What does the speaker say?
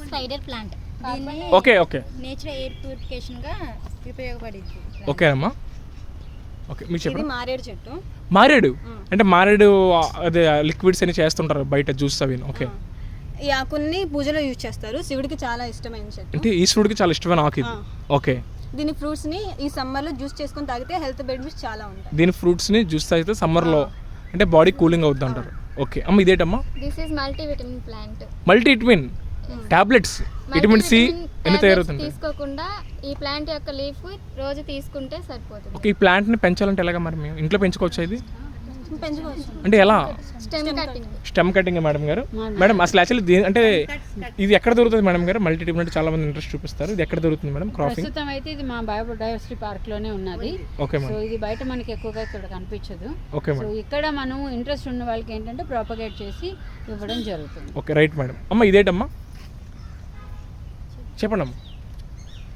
Spider plant. Okay okay natural air purification గా ఉపయోగపడింది. Okay అమ్మా. ఓకే మీకు ఇది చెప్పండి. మారేడు చెట్టు. మారేడు అంటే మారేడు అదే లిక్విడ్స్ అని చేస్తుంటారు బయట జ్యూస్ అవి. ఓకే. ఈ ఆకుల్ని పూజలో యూజ్ చేస్తారు. శివుడికి చాలా ఇష్టమైన చెట్టు. అంటే ఈశ్వరుడికి చాలా ఇష్టమైన ఆకు ఇది. ఓకే. దీని ఫ్రూట్స్ ని ఈ సమ్మర్ లో జ్యూస్ చేసుకొని తాగితే హెల్త్ బెనిఫిట్స్ చాలా ఉంటాయి. దీని ఫ్రూట్స్ని జ్యూస్ తాగితే సమ్మర్లో అంటే బాడీ కూలింగ్ అవుద్ది అంటారు. ఓకే అమ్మ ఇదేటమ్మా? This is multivitamin plant. Multivitamin tablets, vitamin C ఎన్ని తయారవుతుంది? తీసుకోకుండా ఈ ప్లాంట్ యొక్క లీఫ్ రోజు తీసుకుంటే సరిపోతుంది. ఓకే. ఈ ప్లాంట్ని పెంచాలంటే ఎలాగా మరి మేము ఇంట్లో పెంచుకోవచ్చా ఇది? పెంచుకోవచ్చు. అంటే ఎలా? Stem cutting. Stem cutting madam గారు. మేడం అసలు యాక్చువల్లీ అంటే ఇది ఎక్కడ దొరుకుతుంది మేడం గారు? మల్టీవిటమిన్ అంటే చాలా మంది ఇంట్రెస్ట్ చూపిస్తారు. ఇది ఎక్కడ దొరుకుతుంది మేడం? క్రాపింగ్ ప్రస్తుతం అయితే ఇది మా బయోడైవర్సిటీ పార్క్ లోనే ఉన్నది. Okay so madam. ఇది బయట మనకి ఎక్కువగా ఇక్కడ కనిపించదు. Okay so madam. ఇక్కడ మనం ఇంట్రెస్ట్ ఉన్న వాళ్ళకి ఏంటంటే ప్రాపగేట్ చేసి ఇవ్వడం జరుగుతుంది. Okay right madam. అమ్మ ఇదేటమ్మా? చెప్పండి అమ్మ.